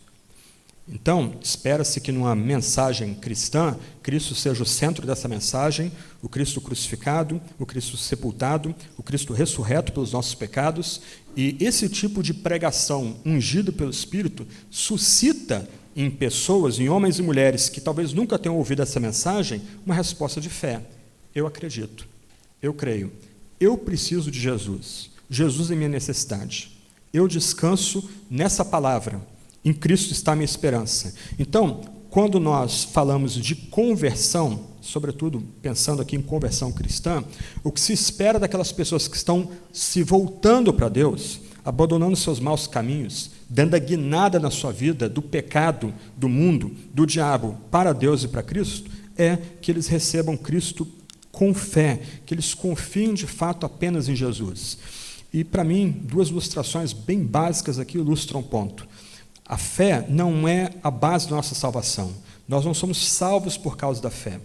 Então, espera-se que numa mensagem cristã, Cristo seja o centro dessa mensagem, o Cristo crucificado, o Cristo sepultado, o Cristo ressurreto pelos nossos pecados, e esse tipo de pregação ungido pelo Espírito suscita em pessoas, em homens e mulheres que talvez nunca tenham ouvido essa mensagem, uma resposta de fé. Eu acredito, eu creio, eu preciso de Jesus, Jesus é minha necessidade, eu descanso nessa palavra, em Cristo está a minha esperança. Então, quando nós falamos de conversão, sobretudo pensando aqui em conversão cristã, o que se espera daquelas pessoas que estão se voltando para Deus, abandonando seus maus caminhos, dando a guinada na sua vida do pecado, do mundo, do diabo, para Deus e para Cristo, é que eles recebam Cristo com fé, que eles confiem de fato apenas em Jesus. E, para mim, duas ilustrações bem básicas aqui ilustram um ponto. A fé não é a base da nossa salvação. Nós não somos salvos por causa da fé.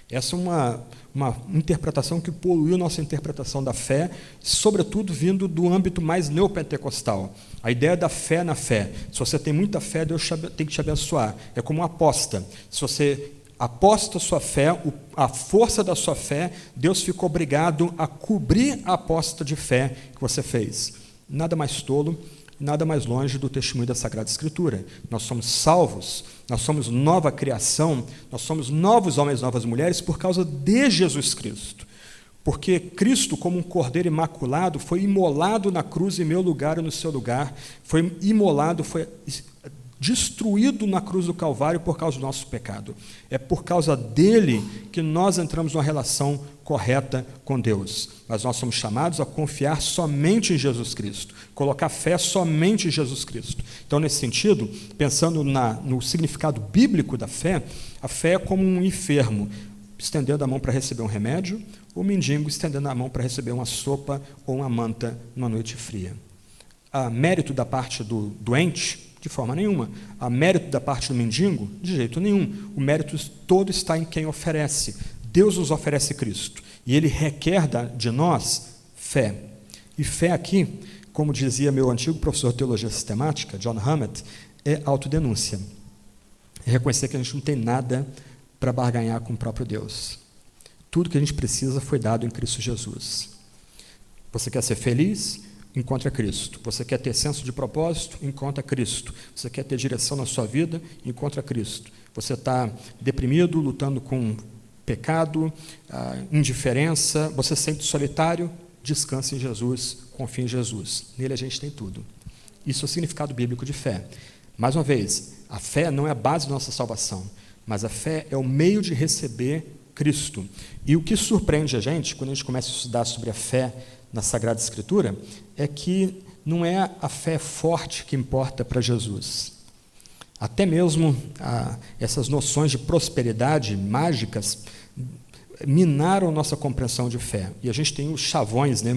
Essa é uma interpretação que poluiu nossa interpretação da fé, sobretudo vindo do âmbito mais neopentecostal. A ideia da fé na fé. Se você tem muita fé, Deus tem que te abençoar. É como uma aposta. Se você aposta a sua fé, a força da sua fé, Deus fica obrigado a cobrir a aposta de fé que você fez. Nada mais tolo, nada mais longe do testemunho da Sagrada Escritura. Nós somos salvos, nós somos nova criação, nós somos novos homens, novas mulheres por causa de Jesus Cristo. Porque Cristo, como um cordeiro imaculado, foi imolado na cruz em meu lugar e no seu lugar, foi imolado, foi destruído na cruz do Calvário por causa do nosso pecado. É por causa dele que nós entramos numa relação correta com Deus. Mas nós somos chamados a confiar somente em Jesus Cristo, colocar fé somente em Jesus Cristo. Então, nesse sentido, pensando no significado bíblico da fé, a fé é como um enfermo estendendo a mão para receber um remédio, ou um mendigo estendendo a mão para receber uma sopa ou uma manta numa noite fria. Há mérito da parte do doente? De forma nenhuma. Há mérito da parte do mendigo? De jeito nenhum. O mérito todo está em quem oferece. Deus nos oferece Cristo. E Ele requer de nós fé. E fé aqui, como dizia meu antigo professor de teologia sistemática, John Hammett, é autodenúncia. É reconhecer que a gente não tem nada para barganhar com o próprio Deus. Tudo que a gente precisa foi dado em Cristo Jesus. Você quer ser feliz? Encontra Cristo. Você quer ter senso de propósito? Encontra Cristo. Você quer ter direção na sua vida? Encontra Cristo. Você está deprimido, lutando com pecado, indiferença, você se sente solitário? Descanse em Jesus, confie em Jesus. Nele a gente tem tudo. Isso é o significado bíblico de fé. Mais uma vez, a fé não é a base da nossa salvação. mas a fé é o meio de receber Cristo. E o que surpreende a gente, quando a gente começa a estudar sobre a fé na Sagrada Escritura, é que não é a fé forte que importa para Jesus. Até mesmo essas noções de prosperidade mágicas minaram nossa compreensão de fé. E a gente tem os chavões, né?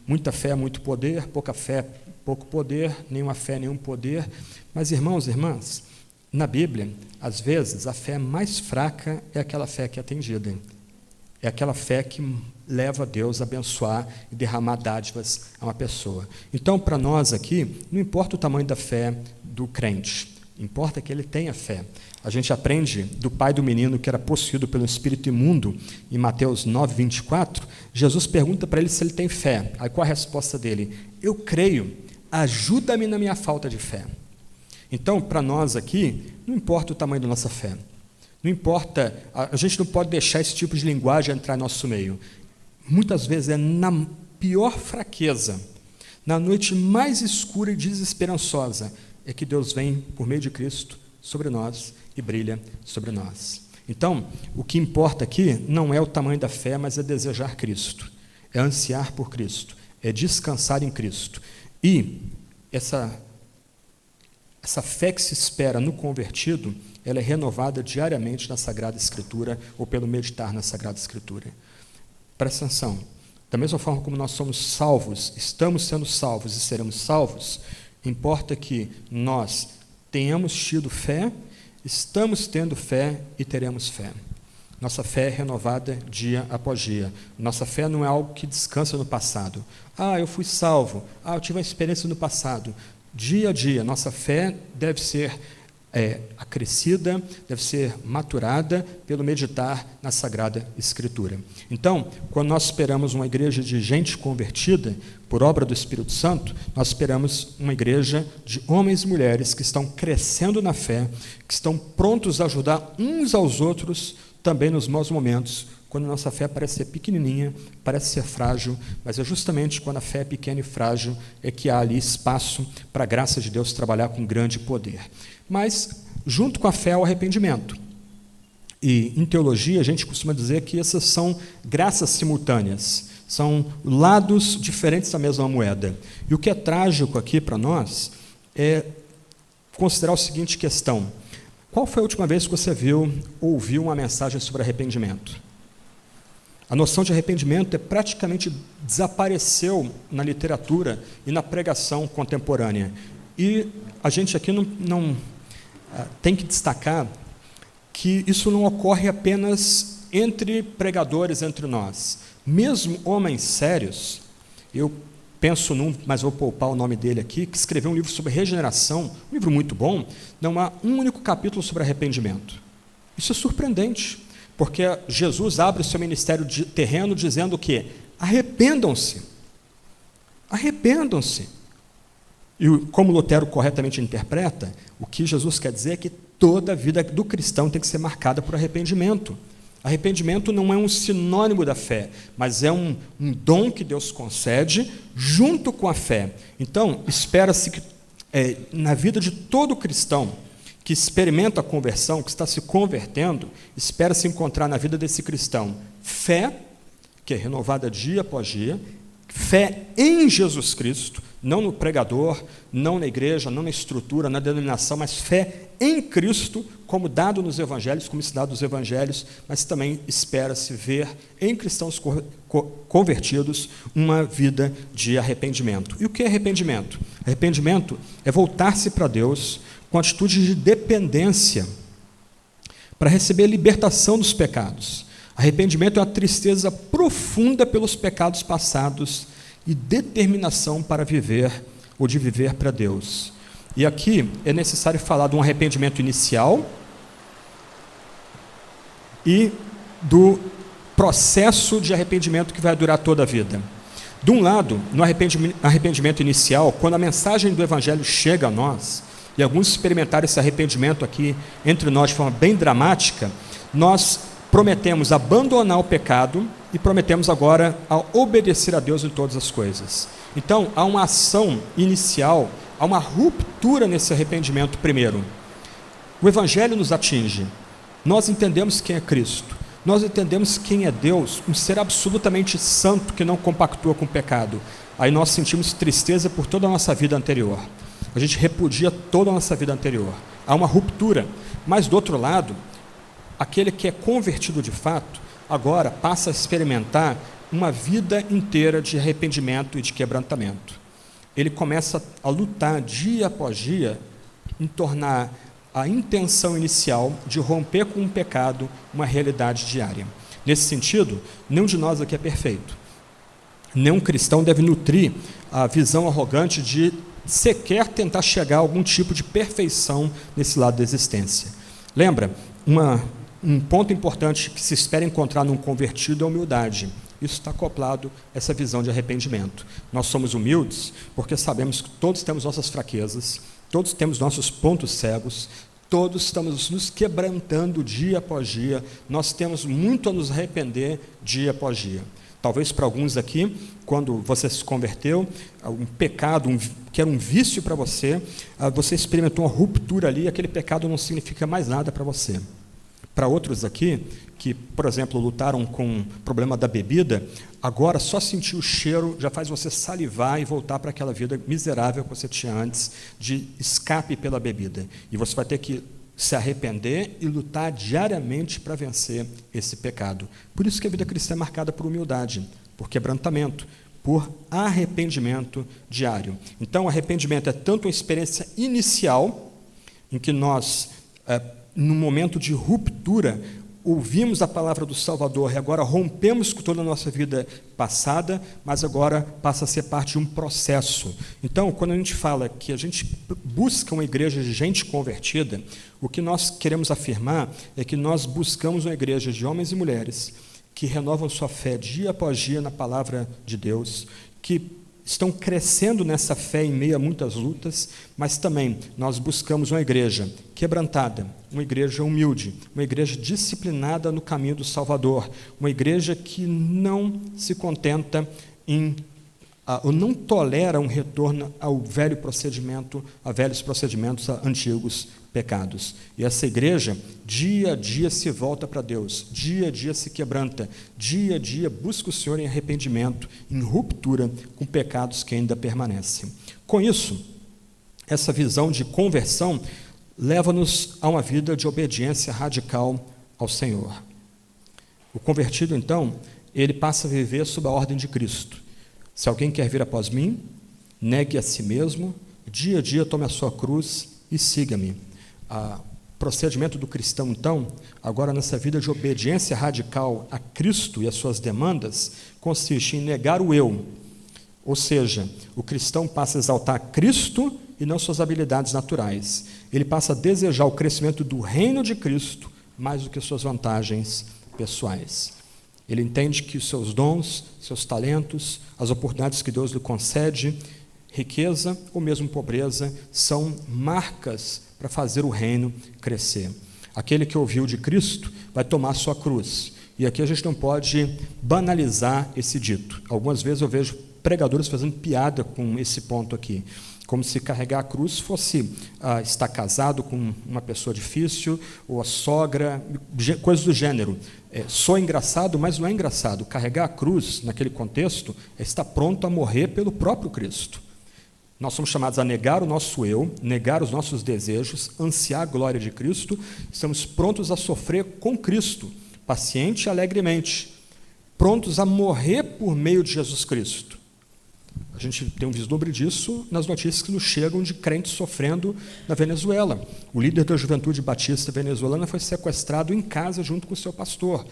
Muita fé, muito poder, pouca fé, pouco poder, nenhuma fé, nenhum poder. Mas, irmãos e irmãs, na Bíblia, às vezes, a fé mais fraca é aquela fé que é atendida. É aquela fé que leva Deus a abençoar e derramar dádivas a uma pessoa. Então, para nós aqui, não importa o tamanho da fé do crente, importa que ele tenha fé. A gente aprende do pai do menino que era possuído pelo espírito imundo, em Mateus 9, 24, Jesus pergunta para ele se ele tem fé. Aí qual a resposta dele? Eu creio, ajuda-me na minha falta de fé. Então, para nós aqui, não importa o tamanho da nossa fé. Não importa, a gente não pode deixar esse tipo de linguagem entrar em nosso meio. Muitas vezes é na pior fraqueza, na noite mais escura e desesperançosa, é que Deus vem, por meio de Cristo, sobre nós e brilha sobre nós. Então, o que importa aqui não é o tamanho da fé, mas é desejar Cristo, é ansiar por Cristo, é descansar em Cristo. E essa fé que se espera no convertido, ela é renovada diariamente na Sagrada Escritura ou pelo meditar na Sagrada Escritura. Presta atenção, da mesma forma como nós somos salvos, estamos sendo salvos e seremos salvos, importa que nós tenhamos tido fé, estamos tendo fé e teremos fé. Nossa fé é renovada dia após dia. Nossa fé não é algo que descansa no passado. Eu fui salvo. Eu tive uma experiência no passado. Dia a dia, nossa fé deve ser acrescida, deve ser maturada pelo meditar na Sagrada Escritura. Então, quando nós esperamos uma igreja de gente convertida por obra do Espírito Santo, nós esperamos uma igreja de homens e mulheres que estão crescendo na fé, que estão prontos a ajudar uns aos outros também nos maus momentos, quando a nossa fé parece ser pequenininha, parece ser frágil, mas é justamente quando a fé é pequena e frágil é que há ali espaço para a graça de Deus trabalhar com grande poder. Mas, junto com a fé, é o arrependimento. E, em teologia, a gente costuma dizer que essas são graças simultâneas, são lados diferentes da mesma moeda. E o que é trágico aqui para nós é considerar a seguinte questão: qual foi a última vez que você ouviu uma mensagem sobre arrependimento? A noção de arrependimento praticamente desapareceu na literatura e na pregação contemporânea. E a gente aqui não tem que destacar que isso não ocorre apenas entre pregadores, entre nós. Mesmo homens sérios, eu penso num, mas vou poupar o nome dele aqui, que escreveu um livro sobre regeneração, um livro muito bom, não há um único capítulo sobre arrependimento. Isso é surpreendente, porque Jesus abre o seu ministério terreno dizendo o quê? Arrependam-se. Arrependam-se. E como Lutero corretamente interpreta, o que Jesus quer dizer é que toda a vida do cristão tem que ser marcada por arrependimento. Arrependimento não é um sinônimo da fé, mas é um dom que Deus concede junto com a fé. Então, espera-se que na vida de todo cristão que experimenta a conversão, que está se convertendo, espera-se encontrar na vida desse cristão fé, que é renovada dia após dia, fé em Jesus Cristo, não no pregador, não na igreja, não na estrutura, na denominação, mas fé em Cristo, como dado nos evangelhos, como ensinado nos evangelhos, mas também espera-se ver em cristãos convertidos uma vida de arrependimento. E o que é arrependimento? Arrependimento é voltar-se para Deus com atitude de dependência para receber a libertação dos pecados. Arrependimento é uma tristeza profunda pelos pecados passados e determinação para viver ou de viver para Deus. E aqui é necessário falar de um arrependimento inicial e do processo de arrependimento que vai durar toda a vida. De um lado, no arrependimento inicial, quando a mensagem do Evangelho chega a nós, e alguns experimentaram esse arrependimento aqui entre nós de forma bem dramática, nós prometemos abandonar o pecado e prometemos agora a obedecer a Deus em todas as coisas. Então, há uma ação inicial, há uma ruptura nesse arrependimento primeiro. O Evangelho nos atinge, Nós entendemos quem é Cristo, nós entendemos quem é Deus, um ser absolutamente santo que não compactua com o pecado. Aí nós sentimos tristeza por toda a nossa vida anterior, a gente repudia toda a nossa vida anterior, há uma ruptura. Mas do outro lado, aquele que é convertido de fato, agora passa a experimentar uma vida inteira de arrependimento e de quebrantamento. Ele começa a lutar dia após dia em tornar a intenção inicial de romper com o pecado uma realidade diária. Nesse sentido, nenhum de nós aqui é perfeito. Nenhum cristão deve nutrir a visão arrogante de sequer tentar chegar a algum tipo de perfeição nesse lado da existência. Lembra, um ponto importante que se espera encontrar num convertido é a humildade. Isso está acoplado a essa visão de arrependimento. Nós somos humildes porque sabemos que todos temos nossas fraquezas, todos temos nossos pontos cegos, todos estamos nos quebrantando dia após dia, nós temos muito a nos arrepender dia após dia. Talvez para alguns aqui, quando você se converteu, um pecado que era um vício para você, você experimentou uma ruptura ali, aquele pecado não significa mais nada para você. Para outros aqui, que, por exemplo, lutaram com o problema da bebida, agora só sentir o cheiro já faz você salivar e voltar para aquela vida miserável que você tinha antes, de escape pela bebida. E você vai ter que se arrepender e lutar diariamente para vencer esse pecado. Por isso que a vida cristã é marcada por humildade, por quebrantamento, por arrependimento diário. Então, o arrependimento é tanto uma experiência inicial, em que nós, num momento de ruptura, ouvimos a palavra do Salvador e agora rompemos com toda a nossa vida passada, mas agora passa a ser parte de um processo. Então, quando a gente fala que a gente busca uma igreja de gente convertida, o que nós queremos afirmar é que nós buscamos uma igreja de homens e mulheres que renovam sua fé dia após dia na palavra de Deus, que estão crescendo nessa fé em meio a muitas lutas, mas também nós buscamos uma igreja quebrantada, uma igreja humilde, uma igreja disciplinada no caminho do Salvador, uma igreja que não se contenta ou não tolera um retorno ao velho procedimento, a velhos procedimentos, a antigos pecados. E essa igreja, dia a dia, se volta para Deus, dia a dia se quebranta, dia a dia busca o Senhor em arrependimento, em ruptura com pecados que ainda permanecem. Com isso, essa visão de conversão leva-nos a uma vida de obediência radical ao Senhor. O convertido, então, ele passa a viver sob a ordem de Cristo. Se alguém quer vir após mim, negue a si mesmo, dia a dia tome a sua cruz e siga-me. O procedimento do cristão, então, agora nessa vida de obediência radical a Cristo e as suas demandas, consiste em negar o eu. Ou seja, o cristão passa a exaltar Cristo e não suas habilidades naturais. Ele passa a desejar o crescimento do reino de Cristo mais do que suas vantagens pessoais. Ele entende que os seus dons, seus talentos, as oportunidades que Deus lhe concede, riqueza ou mesmo pobreza, são marcas para fazer o reino crescer. Aquele que ouviu de Cristo vai tomar sua cruz. E aqui a gente não pode banalizar esse dito. Algumas vezes eu vejo pregadores fazendo piada com esse ponto aqui, como se carregar a cruz fosse estar casado com uma pessoa difícil, ou a sogra, coisas do gênero. Sou engraçado, mas não é engraçado. Carregar a cruz, naquele contexto, é estar pronto a morrer pelo próprio Cristo. Nós somos chamados a negar o nosso eu, negar os nossos desejos, ansiar a glória de Cristo, estamos prontos a sofrer com Cristo, paciente e alegremente, prontos a morrer por meio de Jesus Cristo. A gente tem um vislumbre disso nas notícias que nos chegam de crentes sofrendo na Venezuela. O líder da juventude batista venezuelana foi sequestrado em casa junto com o seu pastor.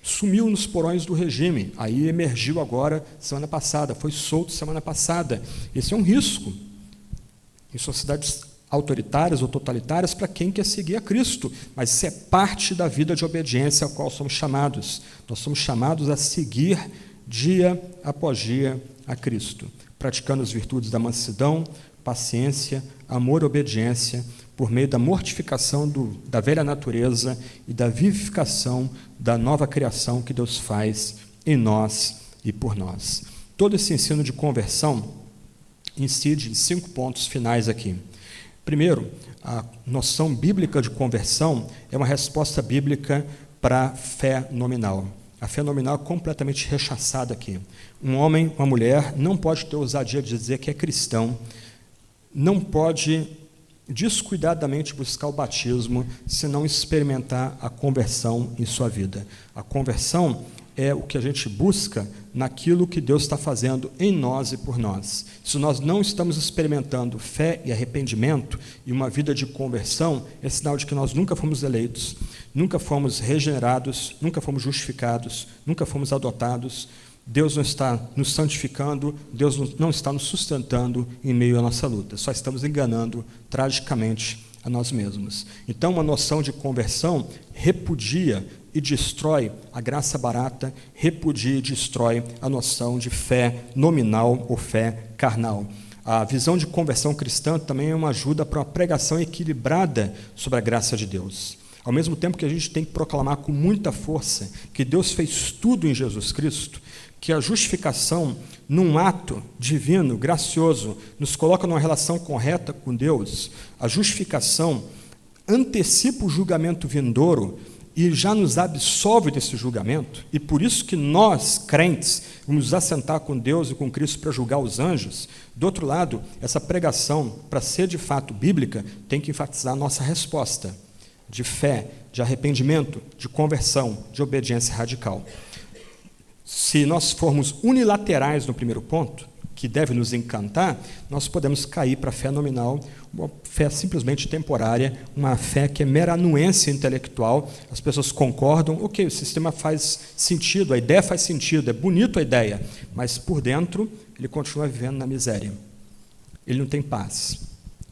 Sumiu nos porões do regime, aí emergiu agora semana passada, foi solto semana passada. Esse é um risco em sociedades autoritárias ou totalitárias para quem quer seguir a Cristo, mas isso é parte da vida de obediência a qual somos chamados. Nós somos chamados a seguir dia após dia a Cristo, praticando as virtudes da mansidão, paciência, amor e obediência, por meio da mortificação da velha natureza e da vivificação da nova criação que Deus faz em nós e por nós. Todo esse ensino de conversão incide em 5 pontos finais aqui. Primeiro, a noção bíblica de conversão é uma resposta bíblica para a fé nominal. A fé nominal é completamente rechaçada aqui. Um homem, uma mulher, não pode ter ousadia de dizer que é cristão, não pode descuidadamente buscar o batismo se não experimentar a conversão em sua vida. A conversão é o que a gente busca naquilo que Deus está fazendo em nós e por nós. Se nós não estamos experimentando fé e arrependimento e uma vida de conversão, é sinal de que nós nunca fomos eleitos, nunca fomos regenerados, nunca fomos justificados, nunca fomos adotados. Deus não está nos santificando, Deus não está nos sustentando em meio à nossa luta. Só estamos enganando tragicamente a nós mesmos. Então, uma noção de conversão repudia e destrói a graça barata, repudia e destrói a noção de fé nominal ou fé carnal. A visão de conversão cristã também é uma ajuda para uma pregação equilibrada sobre a graça de Deus. Ao mesmo tempo que a gente tem que proclamar com muita força que Deus fez tudo em Jesus Cristo, que a justificação, num ato divino, gracioso, nos coloca numa relação correta com Deus, a justificação antecipa o julgamento vindouro e já nos absolve desse julgamento, e por isso que nós, crentes, vamos nos assentar com Deus e com Cristo para julgar os anjos. Do outro lado, essa pregação, para ser de fato bíblica, tem que enfatizar a nossa resposta de fé, de arrependimento, de conversão, de obediência radical. Se nós formos unilaterais no primeiro ponto, que deve nos encantar, nós podemos cair para a fé nominal, uma fé simplesmente temporária, uma fé que é mera anuência intelectual. As pessoas concordam, ok, o sistema faz sentido, a ideia faz sentido, é bonito a ideia, mas por dentro ele continua vivendo na miséria. Ele não tem paz.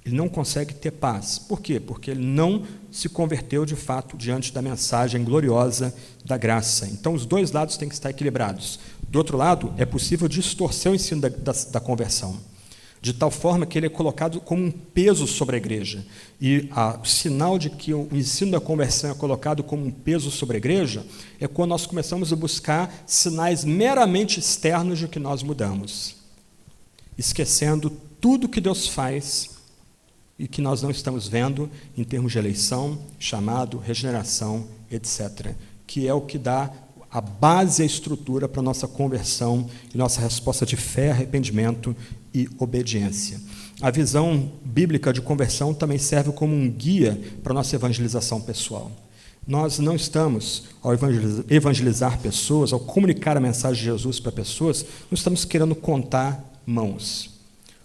Ele não consegue ter paz. Por quê? Porque ele não se converteu de fato diante da mensagem gloriosa da graça. Então, os dois lados têm que estar equilibrados. Do outro lado, é possível distorcer o ensino da conversão, de tal forma que ele é colocado como um peso sobre a igreja. E o sinal de que o ensino da conversão é colocado como um peso sobre a igreja é quando nós começamos a buscar sinais meramente externos de que nós mudamos, esquecendo tudo que Deus faz e que nós não estamos vendo em termos de eleição, chamado, regeneração, etc., que é o que dá a base e a estrutura para a nossa conversão e nossa resposta de fé, arrependimento e obediência. A visão bíblica de conversão também serve como um guia para a nossa evangelização pessoal. Nós não estamos, ao evangelizar pessoas, ao comunicar a mensagem de Jesus para pessoas, não estamos querendo contar mãos.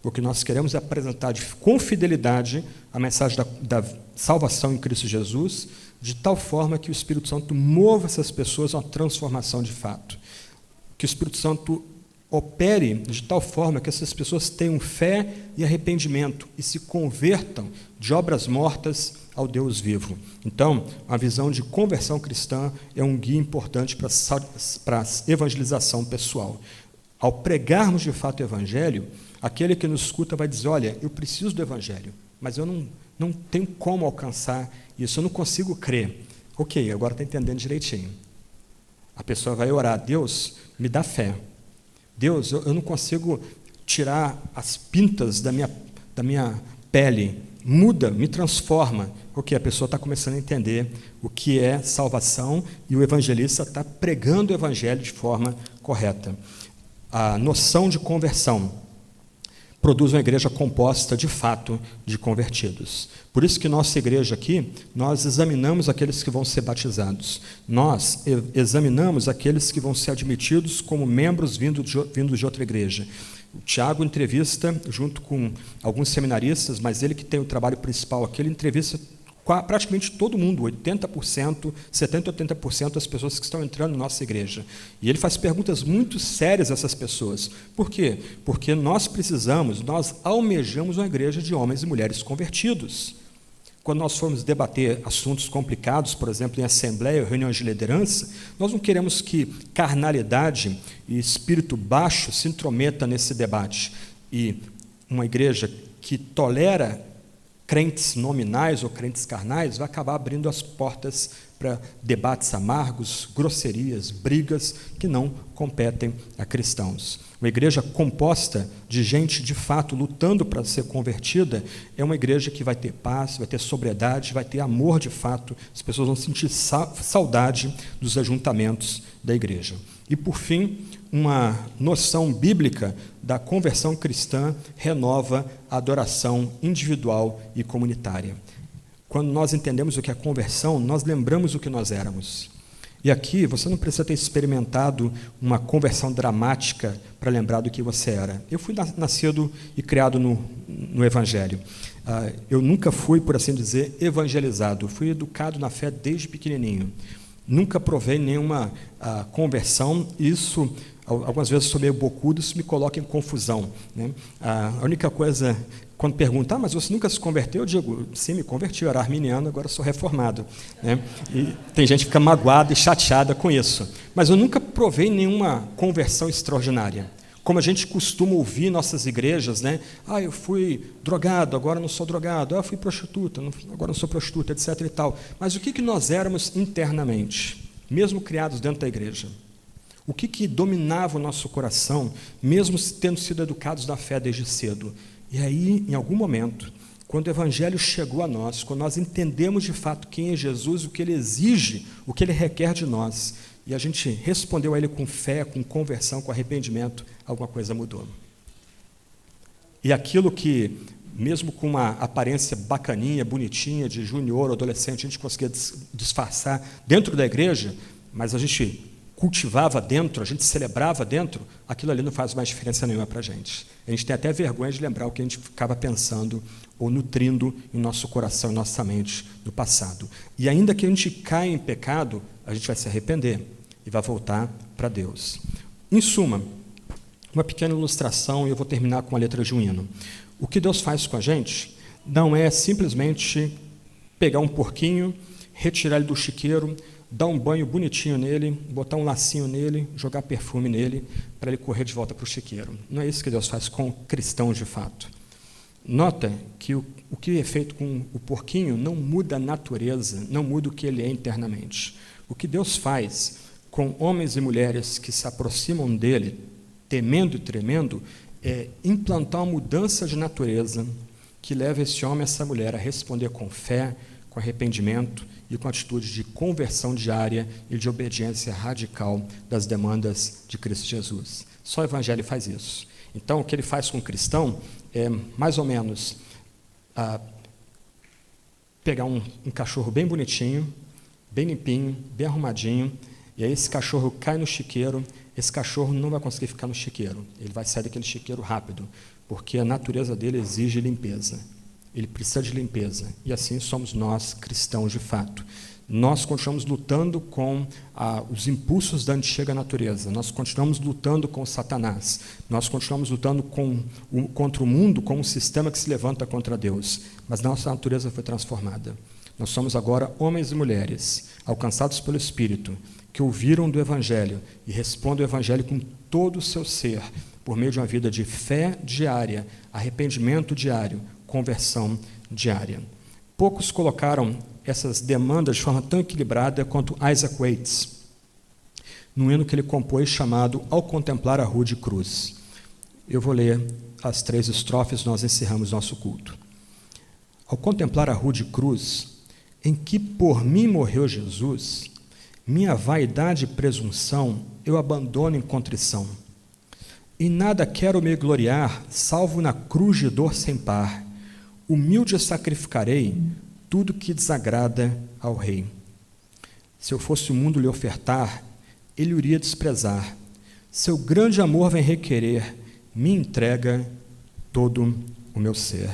O que nós queremos é apresentar com fidelidade a mensagem da salvação em Cristo Jesus, de tal forma que o Espírito Santo mova essas pessoas a uma transformação de fato. Que o Espírito Santo opere de tal forma que essas pessoas tenham fé e arrependimento e se convertam de obras mortas ao Deus vivo. Então, a visão de conversão cristã é um guia importante para a evangelização pessoal. Ao pregarmos de fato o Evangelho, aquele que nos escuta vai dizer, olha, eu preciso do Evangelho, mas eu não tenho como alcançar isso, eu não consigo crer. Ok, agora está entendendo direitinho. A pessoa vai orar, Deus, me dá fé. Deus, eu não consigo tirar as pintas da minha pele, muda, me transforma. Ok, a pessoa está começando a entender o que é salvação e o evangelista está pregando o Evangelho de forma correta. A noção de conversão produz uma igreja composta, de fato, de convertidos. Por isso que nossa igreja aqui, nós examinamos aqueles que vão ser batizados. Nós examinamos aqueles que vão ser admitidos como membros vindos de outra igreja. O Tiago entrevista, junto com alguns seminaristas, mas ele que tem o trabalho principal aqui, ele entrevista praticamente todo mundo, 80%, 70%, 80% das pessoas que estão entrando na nossa igreja. E ele faz perguntas muito sérias a essas pessoas. Por quê? Porque nós almejamos uma igreja de homens e mulheres convertidos. Quando nós formos debater assuntos complicados, por exemplo, em assembleia, reuniões de liderança, nós não queremos que carnalidade e espírito baixo se intrometa nesse debate. E uma igreja que tolera crentes nominais ou crentes carnais, vai acabar abrindo as portas para debates amargos, grosserias, brigas que não competem a cristãos. Uma igreja composta de gente, de fato, lutando para ser convertida, é uma igreja que vai ter paz, vai ter sobriedade, vai ter amor de fato, as pessoas vão sentir saudade dos ajuntamentos da igreja. E, por fim, uma noção bíblica da conversão cristã renova a adoração individual e comunitária. Quando nós entendemos o que é conversão, nós lembramos o que nós éramos. E aqui você não precisa ter experimentado uma conversão dramática para lembrar do que você era. Eu fui nascido e criado no Evangelho. Eu nunca fui, por assim dizer, evangelizado. Eu fui educado na fé desde pequenininho. Nunca provei nenhuma conversão. Isso, algumas vezes sou meio bocudo, isso me coloca em confusão, né? A única coisa, quando perguntam, mas você nunca se converteu? Eu digo, sim, me converti, eu era arminiano, agora sou reformado, né? E tem gente que fica magoada e chateada com isso. Mas eu nunca provei nenhuma conversão extraordinária. Como a gente costuma ouvir em nossas igrejas, né? Eu fui drogado, agora não sou drogado. Eu fui prostituta, agora não sou prostituta, etc. e tal. Mas o que nós éramos internamente, mesmo criados dentro da igreja? O que dominava o nosso coração, mesmo tendo sido educados na fé desde cedo? E aí, em algum momento, quando o Evangelho chegou a nós, quando nós entendemos de fato quem é Jesus, o que Ele exige, o que Ele requer de nós, e a gente respondeu a Ele com fé, com conversão, com arrependimento, alguma coisa mudou. E aquilo que, mesmo com uma aparência bacaninha, bonitinha, de junior, adolescente, a gente conseguia disfarçar dentro da igreja, mas a gente cultivava dentro, a gente celebrava dentro, aquilo ali não faz mais diferença nenhuma para a gente. A gente tem até vergonha de lembrar o que a gente ficava pensando ou nutrindo em nosso coração, em nossa mente no passado. E ainda que a gente caia em pecado, a gente vai se arrepender e vai voltar para Deus. Em suma, uma pequena ilustração, e eu vou terminar com a letra de um hino. O que Deus faz com a gente não é simplesmente pegar um porquinho, retirar ele do chiqueiro, dar um banho bonitinho nele, botar um lacinho nele, jogar perfume nele, para ele correr de volta para o chiqueiro. Não é isso que Deus faz com cristãos de fato. Nota que o que é feito com o porquinho não muda a natureza, não muda o que ele é internamente. O que Deus faz com homens e mulheres que se aproximam dele, temendo e tremendo, é implantar uma mudança de natureza que leva esse homem e essa mulher a responder com fé, com arrependimento e com atitude de conversão diária e de obediência radical das demandas de Cristo Jesus. Só o Evangelho faz isso. Então, o que ele faz com o cristão é, mais ou menos, pegar um cachorro bem bonitinho, bem limpinho, bem arrumadinho, e aí esse cachorro cai no chiqueiro, esse cachorro não vai conseguir ficar no chiqueiro, ele vai sair daquele chiqueiro rápido, porque a natureza dele exige limpeza. Ele precisa de limpeza, e assim somos nós, cristãos de fato. Nós continuamos lutando com os impulsos da antiga natureza, nós continuamos lutando com Satanás, nós continuamos lutando contra o mundo como um sistema que se levanta contra Deus, mas nossa natureza foi transformada. Nós somos agora homens e mulheres, alcançados pelo Espírito, que ouviram do Evangelho e respondem ao Evangelho com todo o seu ser, por meio de uma vida de fé diária, arrependimento diário, conversão diária. Poucos colocaram essas demandas de forma tão equilibrada quanto Isaac Watts, num hino que ele compôs chamado Ao Contemplar a Rude Cruz. Eu vou ler as 3 estrofes, nós encerramos nosso culto. Ao contemplar a rude cruz, em que por mim morreu Jesus, minha vaidade e presunção eu abandono em contrição. Em nada quero me gloriar, salvo na cruz de dor sem par. Humilde sacrificarei tudo que desagrada ao Rei. Se eu fosse o mundo lhe ofertar, ele o iria desprezar. Seu grande amor vem requerer, me entrega todo o meu ser.